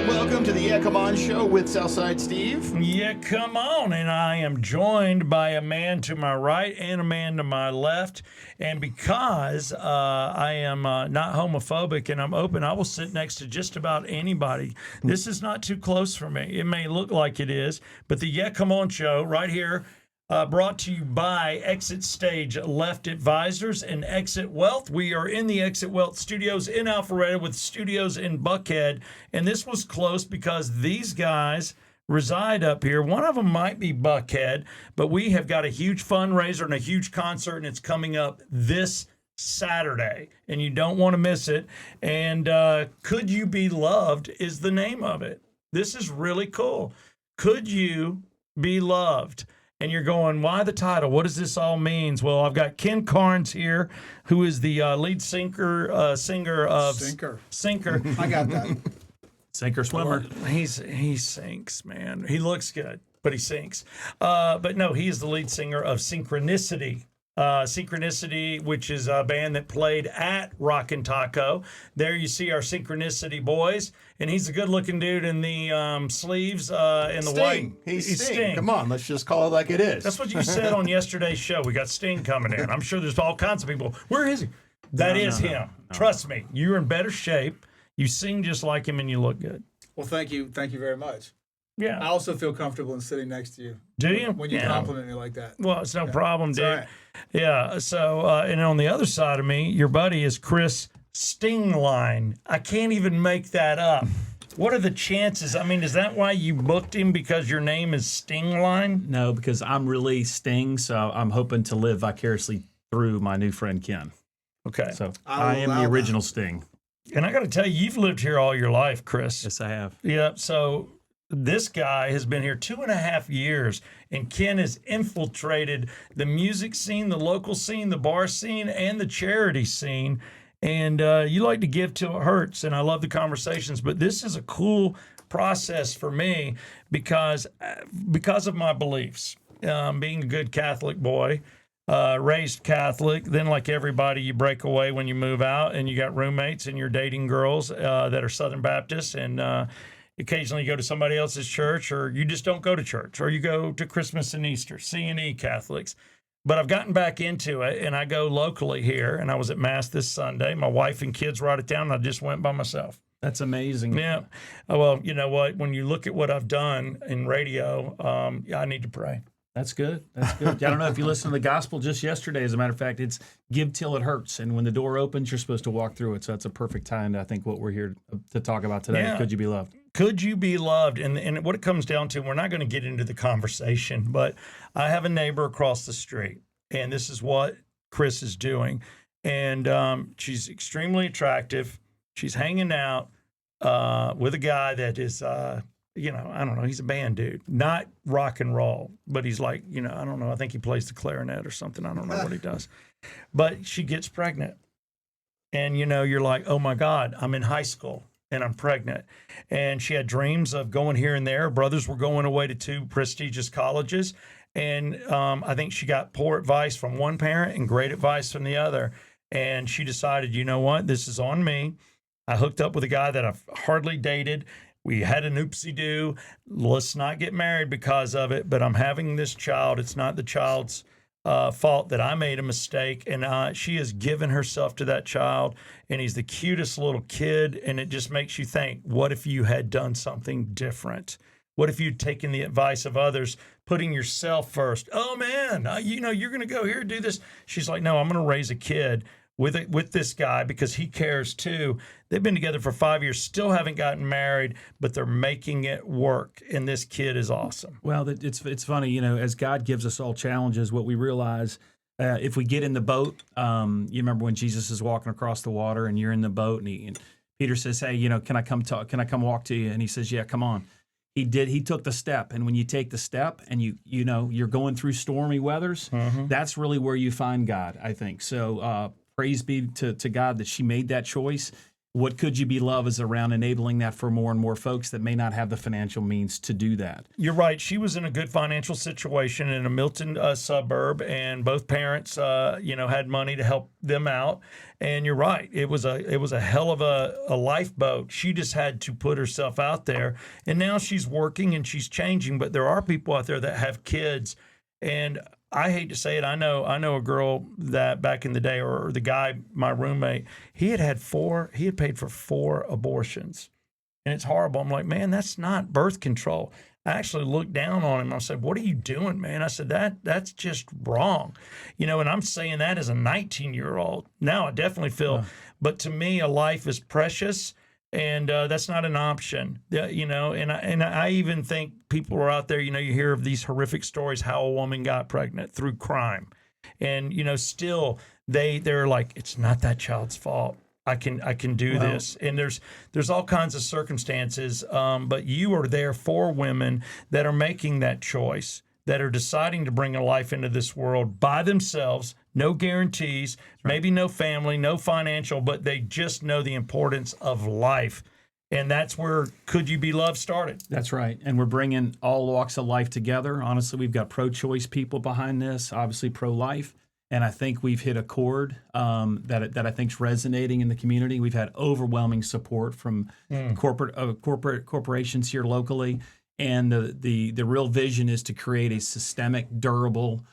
welcome to the Yeah Come On Show with Southside Steve. Yeah, come on. And I am joined by a man to my right and a man to my left. And because I am not homophobic and I'm open, I will sit next to just about anybody. This is not too close for me. It may look like it is, but the Yeah Come On Show right here, brought to you by Exit Stage Left Advisors and Exit Wealth. We are in the Exit Wealth studios in Alpharetta with studios in Buckhead. And this was close because these guys reside up here. One of them might be Buckhead, but we have got a huge fundraiser and a huge concert, and it's coming up this Saturday, and you don't want to miss it. And Could You Be Loved is the name of it. This is really cool. Could You Be Loved? And you're going, why the title? What does this all mean? Well, I've got Ken Carnes here, who is the lead singer of Sinker. I got that. Sinker swimmer. He sinks, man. He looks good, but he sinks. But no, he is the lead singer of Synchronicity. Synchronicity, which is a band that played at Rockin' Taco. There you see our Synchronicity boys, and he's a good-looking dude in the sleeves and the white. He's Sting. Come on, let's just call it like it is. That's what you said on yesterday's show. We got Sting coming in. I'm sure there's all kinds of people. Where is he? That is him. Trust me, you're in better shape. You sing just like him, and you look good. Well, thank you very much. Yeah. I also feel comfortable in sitting next to you. Do you? When you compliment me like that. Well, it's no problem, dude. all right. Yeah. So, and on the other side of me, your buddy is Chris Stingline. I can't even make that up. What are the chances? I mean, is that why you booked him, because your name is Stingline? No, because I'm really Sting, so I'm hoping to live vicariously through my new friend Ken. Okay. So I I am allow the that. original Sting. And I got to tell you, you've lived here all your life, Chris. Yes, I have. Yeah. So this guy has been here 2.5 years, and Ken has infiltrated the music scene, the local scene, the bar scene, and the charity scene. And you like to give till it hurts, and I love the conversations. But this is a cool process for me because of my beliefs. Being a good Catholic boy, raised Catholic, then like everybody, you break away when you move out, and you got roommates, and you're dating girls that are Southern Baptists, and occasionally you go to somebody else's church, or you just don't go to church, or you go to Christmas and Easter, C&E Catholics. But I've gotten back into it, and I go locally here, and I was at Mass this Sunday. My wife and kids were out of town, and I just went by myself. That's amazing. Yeah. Well, you know what? When you look at what I've done in radio, I need to pray. That's good. That's good. I don't know if you listened to the gospel just yesterday. As a matter of fact, it's give till it hurts. And when the door opens, you're supposed to walk through it. So that's a perfect time to, I think, what we're here to talk about today. Yeah. Could you be loved? Could you be loved? And what it comes down to, we're not going to get into the conversation, but I have a neighbor across the street, and this is what Chris is doing. And she's extremely attractive. She's hanging out with a guy that is, I don't know, he's a band dude, not rock and roll, but he's like, I don't know, I think he plays the clarinet or something. I don't know what he does. But she gets pregnant. And, you're like, oh my God, I'm in high school and I'm pregnant. And she had dreams of going here and there. Brothers were going away to 2 prestigious colleges. And I think she got poor advice from one parent and great advice from the other. And she decided, you know what, this is on me. I hooked up with a guy that I've hardly dated. We had an oopsie-doo. Let's not get married because of it, but I'm having this child. It's not the child's fault that I made a mistake, and she has given herself to that child, and he's the cutest little kid, and it just makes you think, what if you had done something different? What if you'd taken the advice of others, putting yourself first? Oh, man, you're going to go here and do this. She's like, no, I'm going to raise a kid with this guy because he cares too. They've been together for 5 years, still haven't gotten married, but they're making it work. And this kid is awesome. Well, it's funny, as God gives us all challenges, what we realize, if we get in the boat, you remember when Jesus is walking across the water and you're in the boat and Peter says, hey, can I come talk? Can I come walk to you? And he says, yeah, come on. He did. He took the step. And when you take the step and you're going through stormy weathers, that's really where you find God, I think. So praise be to God that she made that choice. What Could You Be Love is around enabling that for more and more folks that may not have the financial means to do that. You're right. She was in a good financial situation in a Milton suburb, and both parents, had money to help them out. And you're right. It was a hell of a lifeboat. She just had to put herself out there, and now she's working and she's changing. But there are people out there that have kids, and I hate to say it. I know a girl that back in the day, or the guy, my roommate, he had paid for 4 abortions. And it's horrible. I'm like, man, that's not birth control. I actually looked down on him. I said, what are you doing, man? I said, that's just wrong. And I'm saying that as a 19-year-old. Now I definitely feel, but to me, a life is precious. And that's not an option, and I even think people are out there, you hear of these horrific stories, how a woman got pregnant through crime. And, still they're like, it's not that child's fault. I can do this. And there's all kinds of circumstances. But you are there for women that are making that choice, that are deciding to bring a life into this world by themselves. No guarantees, maybe no family, no financial, but they just know the importance of life. And that's where Could You Be Loved started. That's right. And we're bringing all walks of life together. Honestly, we've got pro-choice people behind this, obviously pro-life. And I think we've hit a chord that I think is resonating in the community. We've had overwhelming support from corporations here locally. And the real vision is to create a systemic, durable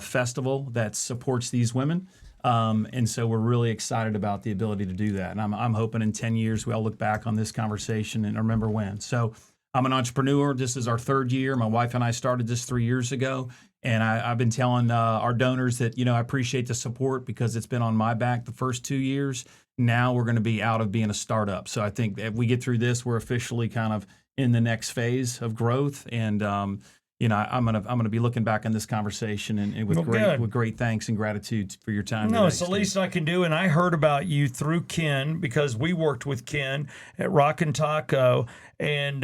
festival that supports these women. And so we're really excited about the ability to do that. And I'm hoping in 10 years, we all look back on this conversation and remember when. So I'm an entrepreneur. This is our 3rd year. My wife and I started this 3 years ago. And I've been telling our donors that, I appreciate the support because it's been on my back the first 2 years. Now we're going to be out of being a startup. So I think if we get through this, we're officially kind of in the next phase of growth. And, I'm gonna be looking back on this conversation and with great thanks and gratitude for your time. No, it's the least I can do. And I heard about you through Ken because we worked with Ken at Rockin' Taco. And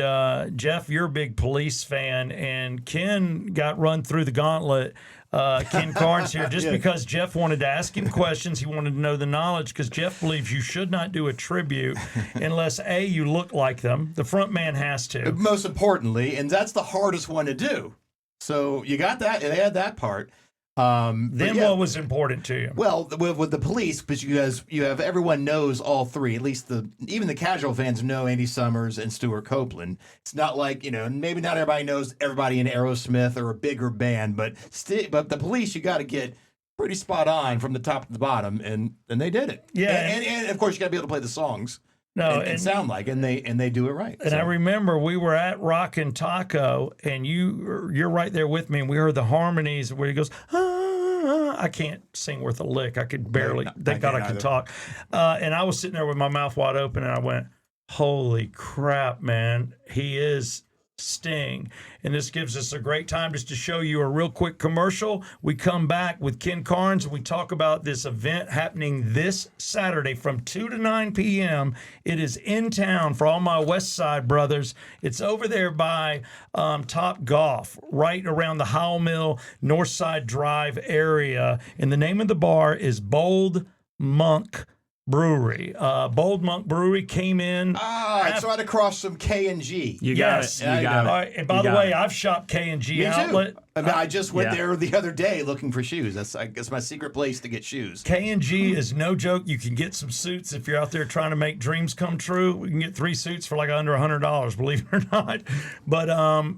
Jeff, you're a big police fan, and Ken got run through the gauntlet. Ken Carnes here, just because Jeff wanted to ask him questions. He wanted to know the knowledge because Jeff believes you should not do a tribute unless A, you look like them. The front man has to. Most importantly, and that's the hardest one to do. So you got that, and they had that part. Then what was important to you? Well, with the police, because you have everyone knows all 3. At least even the casual fans know Andy Summers and Stuart Copeland. It's not like maybe not everybody knows everybody in Aerosmith or a bigger band, but the police you got to get pretty spot on from the top to the bottom, and they did it. Yeah, and of course you got to be able to play the songs. No, and sound like, and they do it right. And I remember we were at Rockin' Taco, and you're right there with me, and we heard the harmonies where he goes, I can't sing worth a lick. I could barely. Thank God I could talk. And I was sitting there with my mouth wide open, and I went, "Holy crap, man! He is Sting." And this gives us a great time just to show you a real quick commercial. We come back with Ken Carnes and we talk about this event happening this Saturday from 2 to 9 p.m. It is in town for all my West Side brothers. It's over there by Top Golf, right around the Howell Mill, North Side Drive area. And the name of the bar is Bold Monk Brewery. Bold Monk Brewery came in. It's right across from K&G. You got it. All right. And by the way, I've shopped K&G outlet. I just went there the other day looking for shoes. That's, I guess, my secret place to get shoes. K&G is no joke. You can get some suits if you're out there trying to make dreams come true. We can get 3 suits for like under $100, believe it or not. But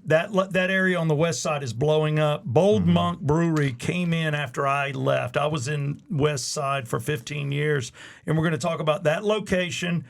that area on the west side is blowing up. Bold Monk Brewery came in after I left. I was in West Side for 15 years, and we're going to talk about that location.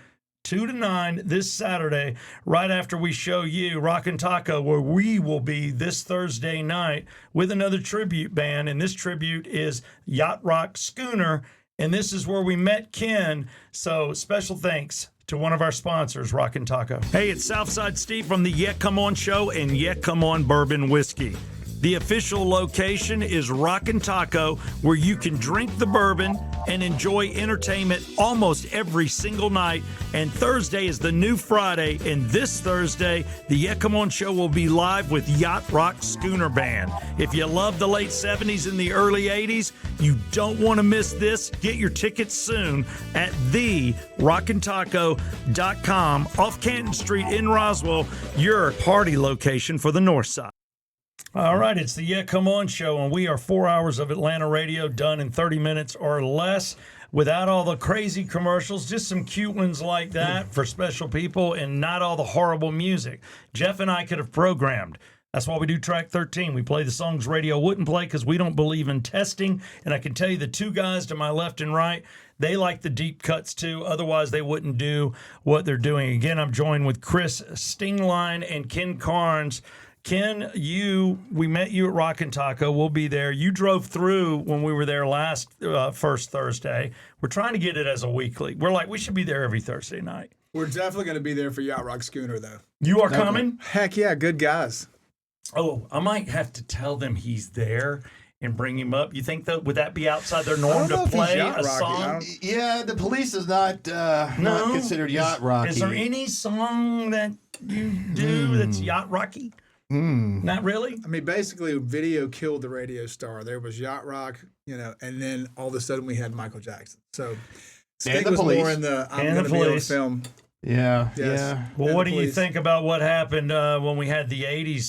2 to 9 this Saturday, right after we show you Rockin' Taco, where we will be this Thursday night with another tribute band. And this tribute is Yacht Rock Schooner. And this is where we met Ken. So special thanks to one of our sponsors, Rockin' Taco. Hey, it's Southside Steve from the Yeah Come On Show and Yeah Come On Bourbon Whiskey. The official location is Rockin' Taco, where you can drink the bourbon and enjoy entertainment almost every single night. And Thursday is the new Friday, and this Thursday, the Yeah Come On Show will be live with Yacht Rock Schooner Band. If you love the late 70s and the early 80s, you don't want to miss this. Get your tickets soon at therockintaco.com off Canton Street in Roswell, your party location for the North Side. All right, it's the Yeah Come On Show, and we are 4 hours of Atlanta radio done in 30 minutes or less without all the crazy commercials, just some cute ones like that for special people and not all the horrible music. Jeff and I could have programmed. That's why we do Track 13. We play the songs radio wouldn't play because we don't believe in testing. And I can tell you the two guys to my left and right, they like the deep cuts too. Otherwise, they wouldn't do what they're doing. Again, I'm joined with Chris Stingline and Ken Carnes. Ken, we met you at Rockin' Taco. We'll be there. You drove through when we were there first Thursday. We're trying to get it as a weekly. We're like, we should be there every Thursday night. We're definitely going to be there for Yacht Rock Schooner, though. You are coming? Heck yeah, good guys. Oh, I might have to tell them he's there and bring him up. You think would that be outside their norm to play a song? Yeah, the police is not considered yacht rocky. Is there any song that you do that's yacht rocky? Not really. I mean, basically, video killed the radio star. There was yacht rock, and then all of a sudden we had Michael Jackson. So Sting was more in the I'm going to be on film. Yeah, yes. yeah. Well, what do you think about what happened when we had the 80s,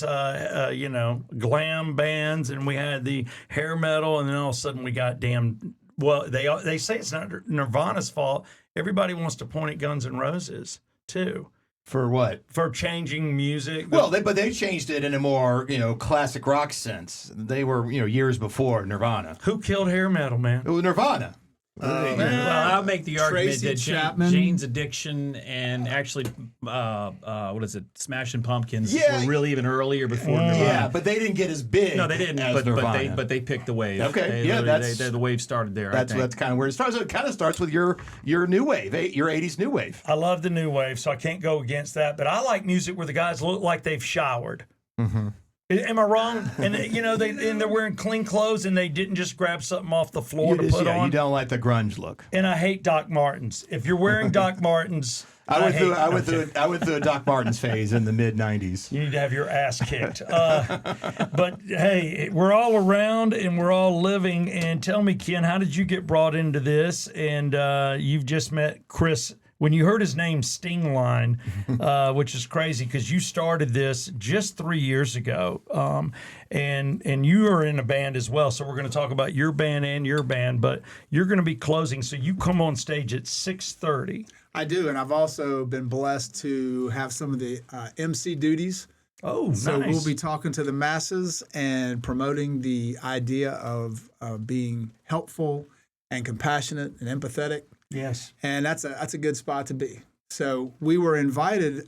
glam bands and we had the hair metal, and then all of a sudden we got they say it's not Nirvana's fault. Everybody wants to point at Guns N' Roses, too. For what? For changing music. Well, they changed it in a more, classic rock sense. They were, years before Nirvana. Who killed hair metal, man? It was Nirvana. Well, I'll make the argument Tracy that Chapman. Jane's Addiction and actually, Smashing Pumpkins Yeah. were really even earlier before Nirvana. Yeah, but they didn't get as big. No, they didn't. as Nirvana. But they picked the wave. Okay, The wave started there. That's kind of where it starts. It kind of starts with your new wave, your 80s new wave. I love the new wave, so I can't go against that. But I like music where the guys look like they've showered. Mm-hmm. Am I wrong? And they're wearing clean clothes and they didn't just grab something off the floor to put on. You don't like the grunge look. And I hate Doc Martens. If you're wearing Doc Martens, I went through a Doc Martens phase in the mid '90s. You need to have your ass kicked. But hey, we're all around and we're all living. And tell me, Ken, how did you get brought into this? And you've just met Chris. When you heard his name, Stingline, which is crazy because you started this just 3 years ago, and you are in a band as well. So we're going to talk about your band and your band, but you're going to be closing. So you come on stage at 6:30. I do, and I've also been blessed to have some of the MC duties. Oh, So nice. we'll be talking to the masses and promoting the idea of being helpful and compassionate and empathetic. Yes. And that's a good spot to be. So we were invited,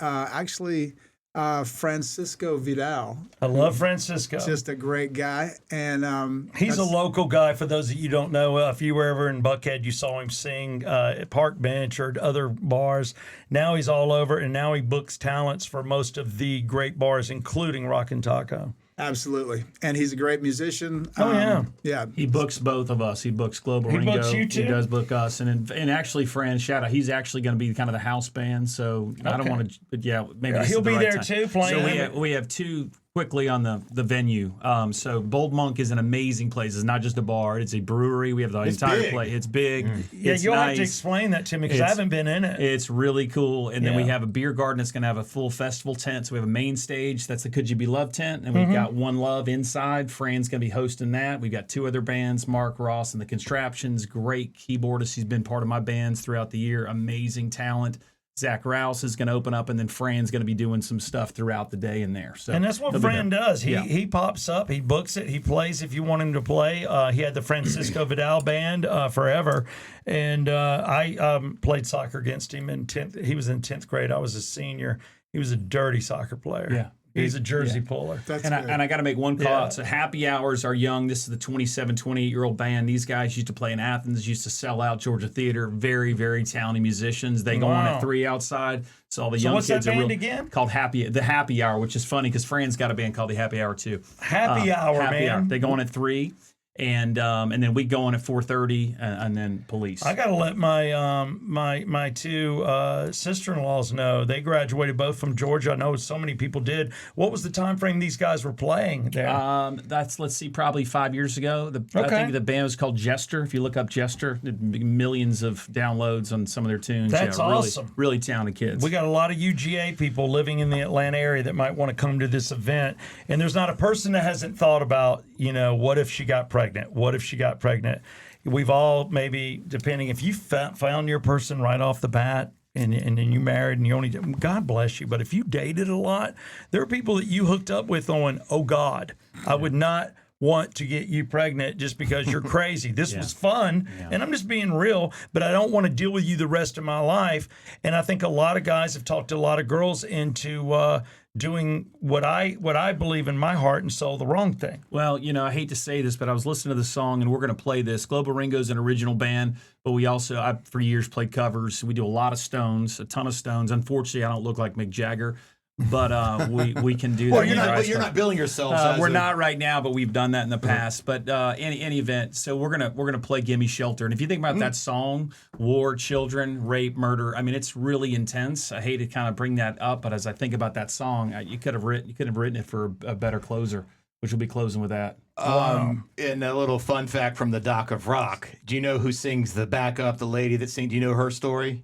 Francisco Vidal. I love Francisco. Just a great guy. And He's a local guy. For those that you don't know, if you were ever in Buckhead, you saw him sing at Park Bench or other bars. Now he's all over, and now he books talents for most of the great bars, including Rockin' Taco. Absolutely. And he's a great musician. Oh, yeah. Yeah. He books both of us. He books Global He Ringo. books you too? He does book us, and actually, Fran, shout out. He's actually going to be kind of the house band. So I don't want to, but yeah, maybe this He'll is the be right there time. too, playing. So we have two quickly on the venue. So Bold Monk is an amazing place. It's not just a bar; it's a brewery. We have the entire big. place. It's big. Yeah, It's you'll nice. have to explain that to me because I haven't been in it. It's really cool. And then we Yeah. have a beer garden that's going to have a full festival tent. So we have a main stage. That's the Could You Be Love tent. And we've got One Love inside. Fran's going to be hosting that. We've got two other bands, Mark Ross and the Contraptions. Great keyboardist. He's been part of my bands throughout the year. Amazing talent. Zach Rouse is going to open up, and then Fran's going to be doing some stuff throughout the day in there. So And that's what he'll be Fran there. does. Yeah. He pops up, he books it, he plays if you want him to play. He had the Francisco Vidal band forever, and I played soccer against him in 10th. He was in 10th grade. I was a senior. He was a dirty soccer player. Yeah. He's a Jersey puller. That's And good. I got to make one call Yeah. out. So Happy Hours are young. This is the 27, 28-year-old band. These guys used to play in Athens, used to sell out Georgia Theater. Very, very talented musicians. They go on Wow. at 3 outside. So all the So young what's kids that are band real, again? called the Happy Hour, which is funny because Fran's got a band called the Happy Hour too. Happy hour, Happy man. Hour. They go on at 3, and then we go on at 4:30, and then Police. I gotta let my two sister-in-laws know. They graduated both from Georgia. I know so many people did. What was the time frame these guys were playing there? That's let's see, probably 5 years ago. I Okay. think the band was called Jester. If you look up Jester, millions of downloads on some of their tunes. That's really, awesome. Really talented kids. We got a lot of UGA people living in the Atlanta area that might want to come to this event. And there's not a person that hasn't thought about, what if she got pregnant? What if she got pregnant? We've all maybe, depending, if you found your person right off the bat, and then you married and you only, God bless you. But if you dated a lot, there are people that you hooked up with on, oh God, I would not want to get you pregnant just because you're crazy. This was fun, and I'm just being real, but I don't want to deal with you the rest of my life. And I think a lot of guys have talked to a lot of girls into doing what I believe in my heart and soul, the wrong thing. Well, I hate to say this, but I was listening to the song, and we're going to play this. Global Ringo's an original band, but we also, I for years played covers. We do a lot of Stones, a ton of Stones. Unfortunately, I don't look like Mick Jagger, but we can do Well, that. you're not billing yourselves. as We're a- not right now, but we've done that in the past. But any event, so we're gonna play "Gimme Shelter," and if you think about that song, war, children, rape, murder, I mean, it's really intense. I hate to kind of bring that up, but as I think about that song, you could have written it for a better closer, which will be closing with that. And a little fun fact from the Dock of Rock. Do you know who sings the backup? The lady that sings. Do you know her story?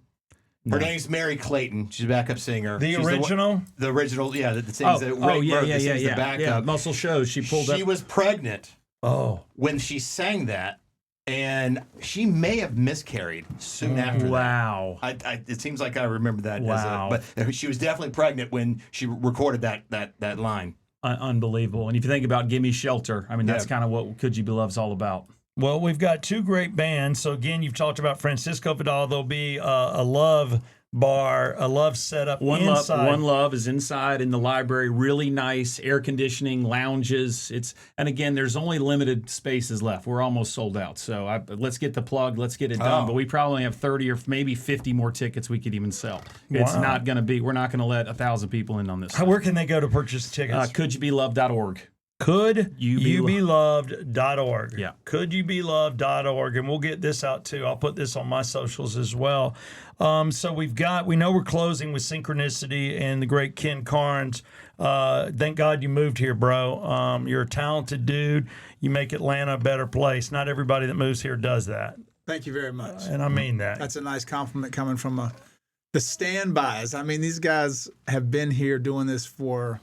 Her name's Mary Clayton. She's a backup singer. The She's original? The original, yeah. That sings the backup. Yeah, Muscle Shows. She pulled She up. was pregnant Oh, when she sang that, and she may have miscarried soon after that. Wow. It seems like I remember that. Wow. But she was definitely pregnant when she recorded that line. Unbelievable. And if you think about "Gimme Shelter," I mean, that's kind of what "Could You Be Loved's" all about. well, we've got two great bands. So again, you've talked about Francisco Vidal. There'll be a love bar, a love setup inside. One Love is inside in the library. Really nice air conditioning, lounges. And again, there's only limited spaces left. We're almost sold out. So let's get the plug. Let's get it done. Oh. But we probably have 30 or maybe 50 more tickets we could even sell. It's Wow. not going to be. We're not going to let 1,000 people in on this. Where can they go to purchase tickets? CouldYouBeLoved.org. CouldYouBeLoved.org. Yeah. CouldYouBeLoved.org. And we'll get this out too. I'll put this on my socials as well. So we know we're closing with Synchronicity and the great Ken Carnes. Thank God you moved here, bro. You're a talented dude. You make Atlanta a better place. Not everybody that moves here does that. Thank you very much. And I mean that. That's a nice compliment coming from the standbys. I mean, these guys have been here doing this for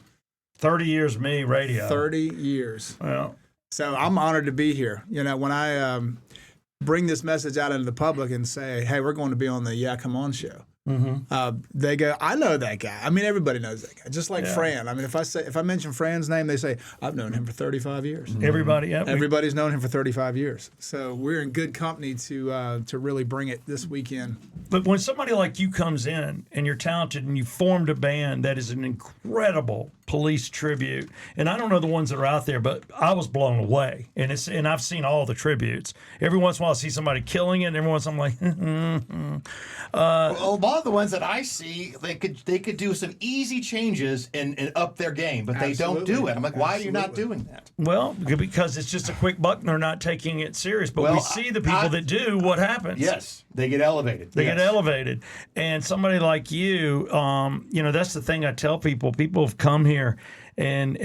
30 years, me, radio. 30 years. Well, So I'm honored to be here. When I bring this message out into the public and say, hey, we're going to be on the Yeah Come On show. They go, I know that guy. I mean, everybody knows that guy. Just like Fran. I mean, if I mention Fran's name, they say, I've known him for 35 years. everybody, yeah, Everybody's known him for 35 years. So we're in good company to really bring it this weekend. But when somebody like you comes in and you're talented and you formed a band that is an incredible police tribute, and I don't know the ones that are out there, but I was blown away. And I've seen all the tributes. Every once in a while I see somebody killing it, and every once I'm like, Well, a lot of the ones that I see, they could do some easy changes and up their game, but they don't do Absolutely. it. I'm like, why are you not Absolutely. doing that? well, because it's just a quick buck and they're not taking it serious. But we Well, see the people that do, what happens? Yes, they get elevated. They get elevated. And somebody like you, that's the thing I tell people. People have come here and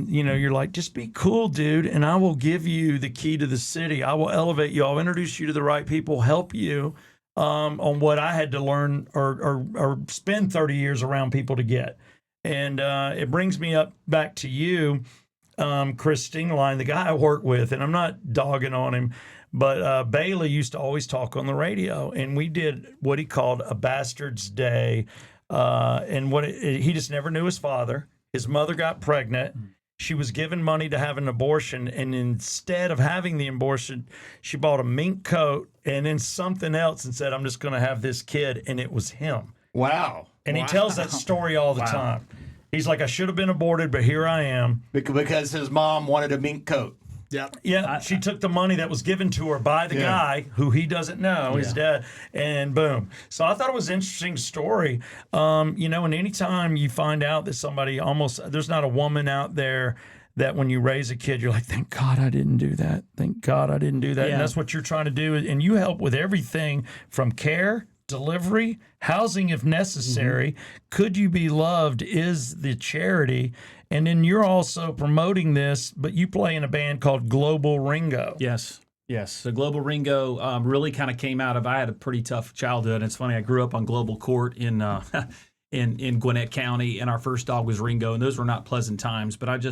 you're like, just be cool, dude, and I will give you the key to the city. I will elevate you. I'll introduce you to the right people, help you on what I had to learn or spend 30 years around people to get. And it brings me back to you, Chris Stingline, the guy I work with, and I'm not dogging on him, but Bailey used to always talk on the radio, and we did what he called a Bastard's Day, and he just never knew his father. His mother got pregnant. She was given money to have an abortion, and instead of having the abortion, she bought a mink coat and then something else and said, I'm just going to have this kid, and it was him. Wow. And he tells that story all the time. He's like, I should have been aborted, but here I am. Because his mom wanted a mink coat. Yep. Yeah, she took the money that was given to her by the guy who he doesn't know, his dad, and boom. So I thought it was an interesting story. You know, and anytime you find out that somebody there's not a woman out there that when you raise a kid, you're like, thank God I didn't do that. Thank God I didn't do that. Yeah. And that's what you're trying to do. And you help with everything from care, delivery, housing if necessary. Could You Be Loved is the charity. And then you're also promoting this, but you play in a band called Global Ringo. Yes. Yes. So Global Ringo really kind of came out of, I had a pretty tough childhood. It's funny, I grew up on Global Court in Gwinnett County, and our first dog was Ringo, and those were not pleasant times. But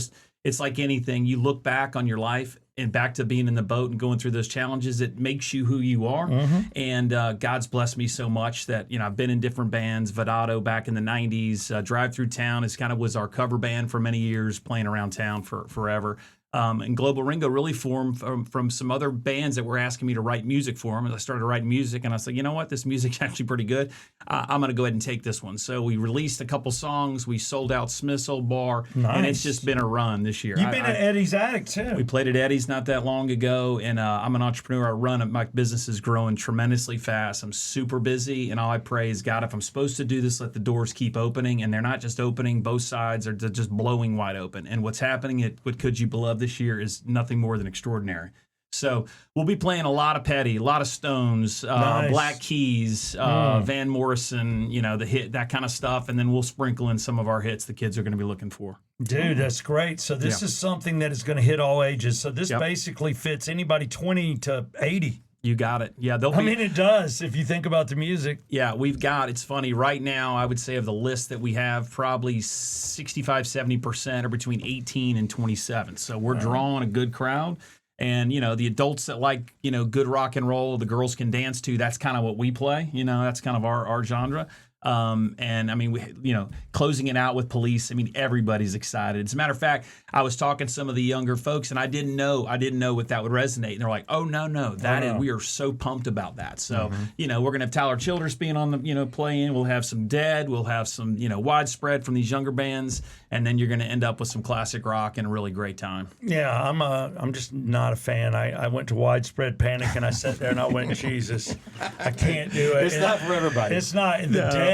it's like anything. You look back on your life and back to being in the boat and going through those challenges, it makes you who you are. And God's blessed me so much that, you know, I've been in different bands. Vadato back in the 90s. Drive Through Town was our cover band for many years, playing around town for forever. And Global Ringo really formed from some other bands that were asking me to write music for them. And I started writing music, and I said, you know what, this music's actually pretty good. I'm going to go ahead and take this one. So we released a couple songs. We sold out Smith's Old Bar, and it's just been a run this year. You've been at Eddie's Attic, too. We played at Eddie's not that long ago, and I'm an entrepreneur. I run it. My business is growing tremendously fast. I'm super busy, and all I pray is, God, if I'm supposed to do this, let the doors keep opening, and they're not just opening. Both sides are just blowing wide open. And what's happening at What Could You Be Loved this year is nothing more than extraordinary. So we'll be playing a lot of Petty, a lot of Stones, Nice. Black Keys, Van Morrison, you know, the hit, that kind of stuff, and then we'll sprinkle in some of our hits the kids are going to be looking for. Dude, that's great. So this is something that is going to hit all ages. So this Yep. basically fits anybody 20 to 80. You got it. Yeah, they'll be. I mean, it does if you think about the music. Yeah, it's funny, right now, I would say of the list that we have, probably 65, 70% are between 18 and 27. So we're drawing a good crowd. And, you know, the adults that like, you know, good rock and roll, the girls can dance to, that's kind of what we play. You know, that's kind of our genre. And I mean, closing it out with Police. I mean, everybody's excited. As a matter of fact, I was talking to some of the younger folks, and I didn't know if that would resonate. And they're like, "Oh no, we are so pumped about that." So, you know, we're gonna have Tyler Childers being on the, you know, playing. We'll have some Dead. We'll have some, you know, Widespread from these younger bands, and then you're gonna end up with some classic rock and a really great time. Yeah, I'm just not a fan. I went to Widespread Panic and I sat there and I went, Jesus, I can't do it. It's not for everybody. It's not.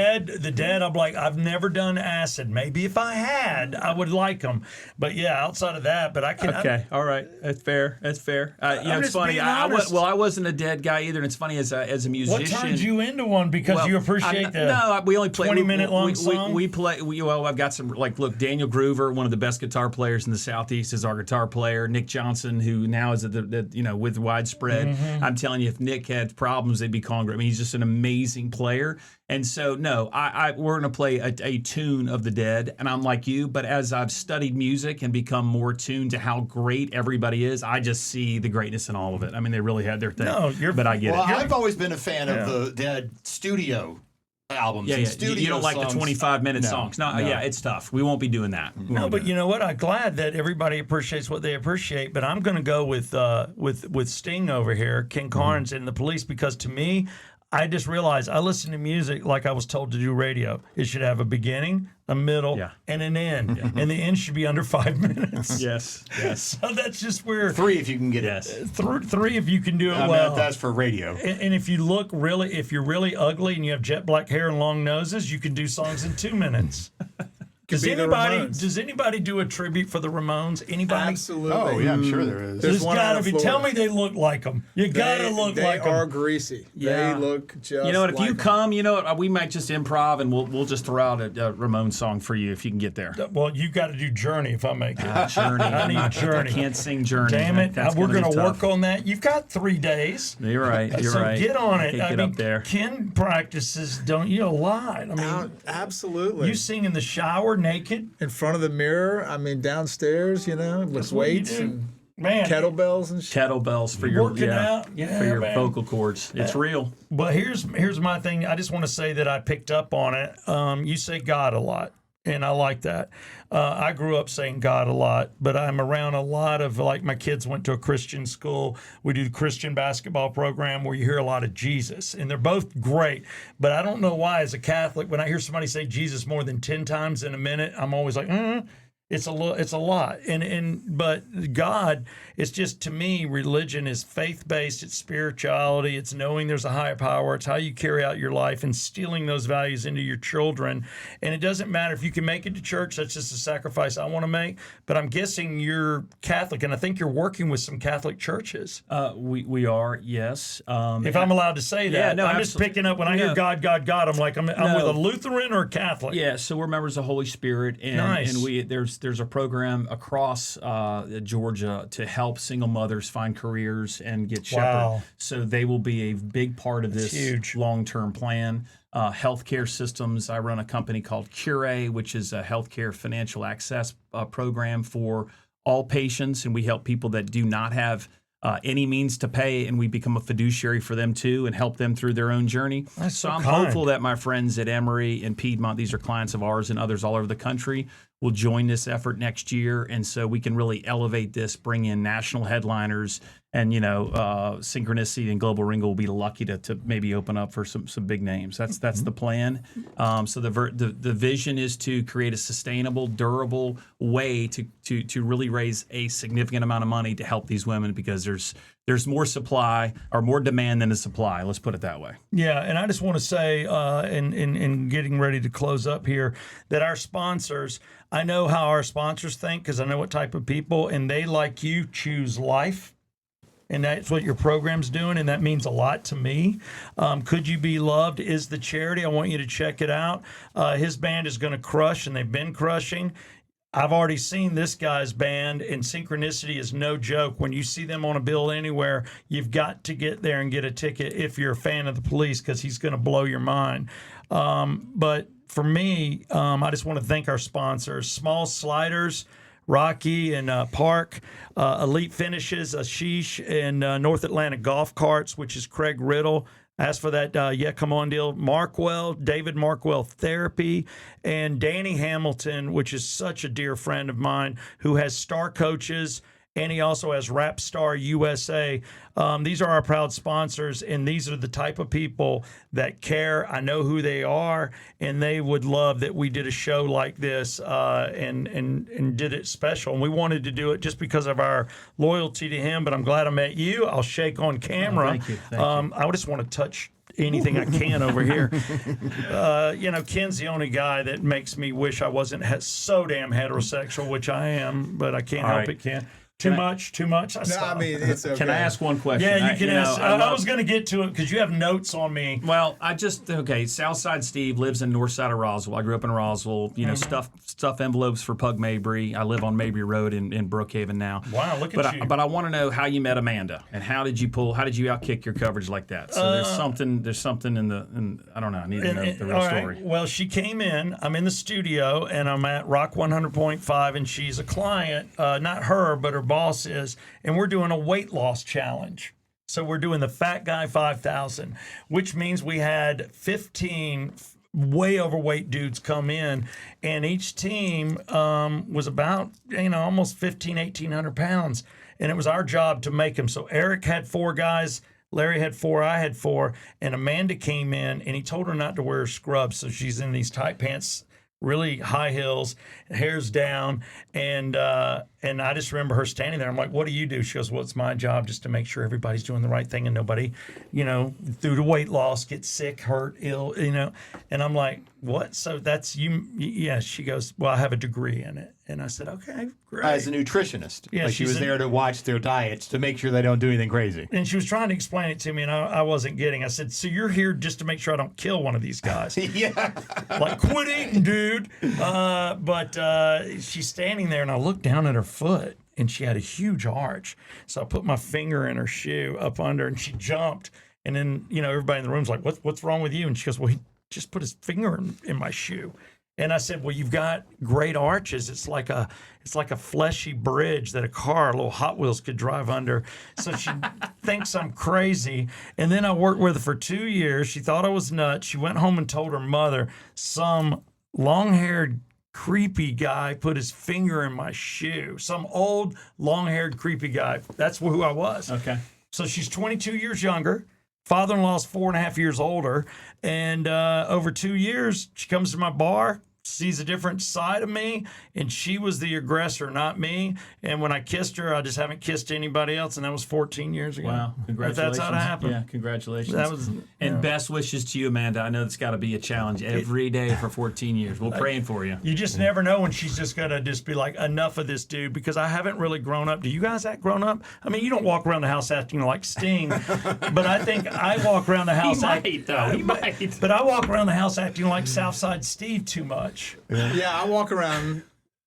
The Dead, I'm like, I've never done acid. Maybe if I had, I would like them. But yeah, outside of that, but I can. Okay, all right, that's fair. You know, I'm it's just funny. being honest. I wasn't a Dead guy either. And it's funny as a musician. What turned you into one? Because you appreciate we only play 20-minute long song? We play. I've got some, like, look, Daniel Groover, one of the best guitar players in the Southeast, is our guitar player. Nick Johnson, who now is with Widespread. I'm telling you, if Nick had problems, they'd be calling. I mean, he's just an amazing player. And so, no, we're going to play a tune of the Dead, and I'm like you, but as I've studied music and become more tuned to how great everybody is, I just see the greatness in all of it. I mean, they really had their thing. But I get Well, it. I've always been a fan of the Dead studio albums. Yeah, and yeah. studio You don't like the songs. 25-minute songs. No, yeah, it's tough. We won't be doing that. No, but you know what? I'm glad that everybody appreciates what they appreciate. But I'm going to go with Sting over here, King Carnes and the Police, because to me, I just realized I listen to music like I was told to do radio. It should have a beginning, a middle, and an end. And the end should be under 5 minutes. Yes. So that's just where 3 if you can get Yes. it. three if you can do it I mean, well. that's for radio. And if if you're really ugly and you have jet black hair and long noses, you can do songs in 2 minutes. Does be the Ramones. anybody do a tribute for the Ramones? Anybody? Absolutely. Oh yeah, I'm sure there is. There's one got to on be. the floor. Tell me they look like them. You got to look like They are them. greasy. Yeah. They look just. You know what? If like you them. come, you know what? We might just improv, and we'll just throw out a Ramon song for you if you can get there. Well, you got to do Journey if I make it. Journey. I need Journey. I can't sing Journey. Damn it! That's We're going going to to work on that. You've got 3 days. You're right. You're So right. get on it. Can't get up there. Ken practices, don't you? A lot. I mean, Absolutely. you sing in the shower naked. in front of the mirror. I mean, downstairs. You know, with what you weights do. and Man, kettlebells and shit. Kettlebells for your working out. Yeah, for your man. vocal cords. It's real. But here's my thing. I just want to say that I picked up on it. You say God a lot. And I like that. I grew up saying God a lot, but I'm around a lot of, like, my kids went to a Christian school. We do the Christian basketball program where you hear a lot of Jesus, and they're both great. But I don't know why, as a Catholic, when I hear somebody say Jesus more than 10 times in a minute, I'm always like, it's a lot. But God is just, to me, religion is faith-based, it's spirituality, it's knowing there's a higher power, it's how you carry out your life, instilling those values into your children. And it doesn't matter if you can make it to church, that's just a sacrifice I want to make. But I'm guessing you're Catholic, and I think you're working with some Catholic churches. We are, yes. If I'm allowed to say that. Yeah, no, I'm just picking up, when I hear God, I'm like, I'm with a Lutheran or a Catholic. Yeah, so we're members of the Holy Spirit, and Nice. and there's a program across Georgia to help single mothers find careers and get shepherd. Wow. So they will be a big part of this huge. long-term plan. Healthcare systems. I run a company called Cure, which is a healthcare financial access program for all patients, and we help people that do not have any means to pay, and we become a fiduciary for them too and help them through their own journey. That's I'm kind. hopeful that my friends at Emory and Piedmont, these are clients of ours and others all over the country, will join this effort next year. And so we can really elevate this, bring in national headliners, and, Synchronicity and Global Ringo will be lucky to maybe open up for some big names. That's the plan. So the vision is to create a sustainable, durable way to really raise a significant amount of money to help these women, because there's more supply or more demand than the supply. Let's put it that way. Yeah, and I just want to say, in getting ready to close up here, that our sponsors, I know how our sponsors think because I know what type of people, and they, like you, choose life. And that's what your program's doing, and that means a lot to me. Could You Be Loved is the charity. I want you to check it out. His band is going to crush, and they've been crushing. I've already seen this guy's band, and Synchronicity is no joke. When you see them on a bill anywhere, you've got to get there and get a ticket if you're a fan of the Police, because he's going to blow your mind. But for me, I just want to thank our sponsors, Small Sliders, Rocky and Park, Elite Finishes, Ashish, and North Atlanta Golf Carts, which is Craig Riddle. Ask for that Come On deal. Markwell, David Markwell Therapy, and Danny Hamilton, which is such a dear friend of mine, who has Star Coaches, and he also has Rap Star USA. These are our proud sponsors, and these are the type of people that care. I know who they are, and they would love that we did a show like this and did it special. And we wanted to do it just because of our loyalty to him, but I'm glad I met you. I'll shake on camera. Thank you. Thank you. I just want to touch anything I can over here. Ken's the only guy that makes me wish I wasn't so damn heterosexual, which I am, but I can't help it, Ken. Too much. No, I mean, it's okay. Can I ask one question? Yeah, you can ask. I was going to get to it because you have notes on me. Well, Southside Steve lives in north side of Roswell. I grew up in Roswell. Stuff envelopes for Pug Mabry. I live on Mabry Road in Brookhaven now. Wow, look at you. But I want to know how you met Amanda, and how did you outkick your coverage like that? So there's something in I don't know. I need to know the real story. Right. Well, she came in. I'm in the studio, and I'm at Rock 100.5, and she's a client. Not her, but her boss is, and we're doing a weight loss challenge. So we're doing the Fat Guy 5000, which means we had 15 way overweight dudes come in, and each team was about almost 1,800 pounds, and it was our job to make them. So Eric had 4 guys, Larry had 4, I had 4, and Amanda came in, and he told her not to wear scrubs, so she's in these tight pants, really high heels, hair's down, and I just remember her standing there. I'm like, "What do you do?" She goes, "Well, it's my job just to make sure everybody's doing the right thing and nobody, through the weight loss, gets sick, hurt, ill, And I'm like, "What?" So that's you? Yeah. She goes, "Well, I have a degree in it," and I said, "Okay, great." As a nutritionist, Yeah, she was she's there to watch their diets to make sure they don't do anything crazy. And she was trying to explain it to me, and I wasn't getting. I said, "So you're here just to make sure I don't kill one of these guys?" Yeah. Like, quit eating, dude. But she's standing there, and I looked down at her foot, and she had a huge arch. So I put my finger in her shoe up under, and she jumped. And then, everybody in the room's like, what's wrong with you? And she goes, "Well, he just put his finger in my shoe." And I said, "Well, you've got great arches. It's like a fleshy bridge that a little Hot Wheels could drive under." So she thinks I'm crazy. And then I worked with her for 2 years. She thought I was nuts. She went home and told her mother. Some long-haired creepy guy put his finger in my shoe. Some old, long-haired, creepy guy. That's who I was. Okay. So she's 22 years younger. Father-in-law's 4.5 years older. And over 2 years, she comes to my bar, sees a different side of me, and she was the aggressor, not me. And when I kissed her, I just haven't kissed anybody else, and that was 14 years ago. Wow. If Congratulations. that's how it happened. Yeah, congratulations. That was, and best wishes to you, Amanda. I know it's got to be a challenge every day for 14 years. We're praying for you. you just never know when she's just going to just be like, enough of this dude, because I haven't really grown up. Do you guys act grown up? I mean, you don't walk around the house acting like Sting, but I think I walk around the house But I walk around the house acting like Southside Steve too much. Yeah, I walk around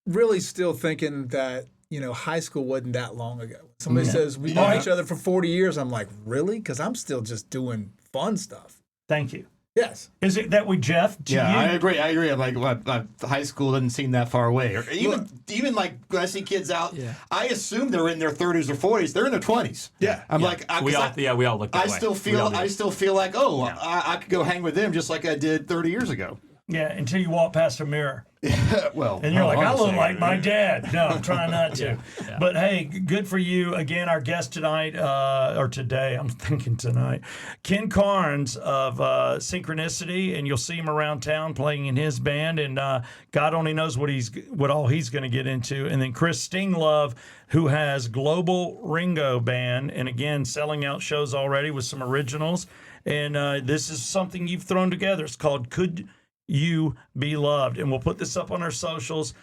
really still thinking that, high school wasn't that long ago. Somebody says, we know each other for 40 years. I'm like, really? Because I'm still just doing fun stuff. Thank you. Yes. Is it that way, Jeff? To Yeah, you? I agree. I'm like, high school doesn't seem that far away. Or even like when I see kids out, I assume they're in their 30s or 40s. They're in their 20s. Yeah. I'm like, we all look that I way. still feel like, I could go hang with them just like I did 30 years ago. Yeah, until you walk past a mirror. Well, And you're like, I look honestly, like my dad. No, I'm trying not to. But hey, good for you. Again, our guest tonight, or today, I'm thinking tonight, Ken Carnes of Synchronicity, and you'll see him around town playing in his band. And God only knows what all he's going to get into. And then Chris Stinglove, who has Global Ringo Band, and again, selling out shows already with some originals. And this is something you've thrown together. It's called Could You Be Loved? And we'll put this up on our socials.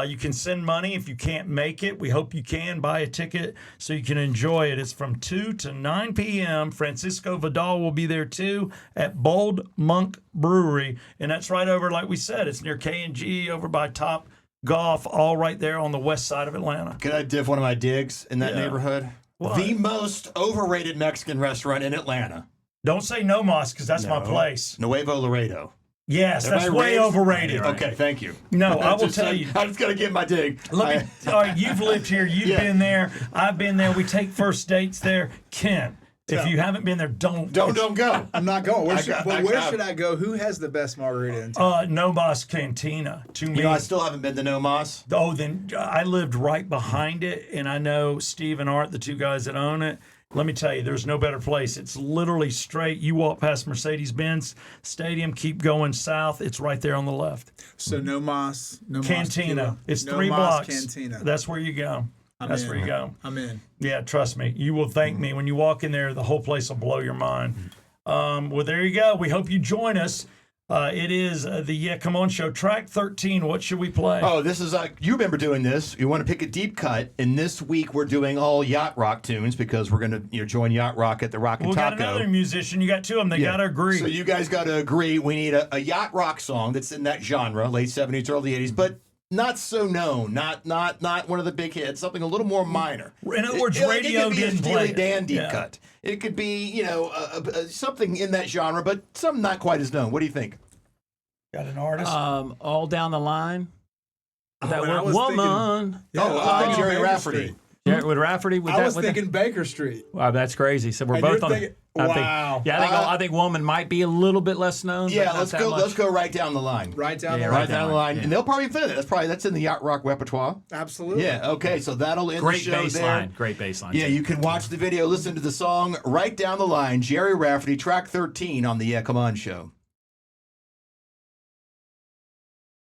You can send money if you can't make it. We hope you can buy a ticket so you can enjoy it. It's from 2 to 9 p.m. Francisco Vidal will be there too at Bold Monk Brewery. And that's right over, like we said, it's near K&G over by Top Golf, all right there on the west side of Atlanta. Can I div one of my digs in that neighborhood? What? The most overrated Mexican restaurant in Atlanta. Don't say No Mas because that's my place. Nuevo Laredo. Yes, Am that's I way raised? overrated. Okay, thank you. No, I will tell you. I'm just gonna give my dig. All right, you've lived here. You've been there. I've been there. We take first dates there. Ken, if you haven't been there, don't go. I'm not going. Where I- should I go? Who has the best margarita in town? No Mas Cantina. To me, I still haven't been to No Mas. oh, then I lived right behind it, and I know Steve and Art, the two guys that own it. Let me tell you, there's no better place. It's literally straight. You walk past Mercedes-Benz Stadium, keep going south. It's right there on the left. So no Mas, no Mas Cantina. tequila. It's No 3 Mas blocks. Cantina. That's where you go. That's where you go. I'm in. Yeah, trust me. You will thank me. When you walk in there, the whole place will blow your mind. Well, there you go. We hope you join us. It is the Yeah Come On Show, track 13. What should we play? Oh, this is you remember doing this. You want to pick a deep cut, and this week we're doing all yacht rock tunes because we're going to join yacht rock at the Rock and we Taco. got another musician. You got two of them. They got to agree. So you guys got to agree. We need a yacht rock song that's in that genre, late 70s, early 80s, but not so known, not one of the big hits, something a little more minor. In other words, it radio could be didn't a play Steely it. Dan deep Yeah. cut. It could be, something in that genre, but something not quite as known. What do you think? Got an artist. All down the line. That I word, was woman. Jerry Baker Rafferty. Street. With Rafferty. I was thinking Baker Street. Wow, that's crazy. So we're And both you're on. thinking- I think, wow. I think woman might be a little bit less known. but Yeah, not let's that go. much. Let's go right down the line. Right down Yeah, the Right right. down the line, Yeah. and they'll probably fit it. That's in the yacht rock repertoire. Absolutely. Yeah. Okay. So that'll end Great the show bass there. line. Great bass line. Yeah, you can watch the video, listen to the song right down the line. Jerry Rafferty, track 13 on the Yeah Come On Show.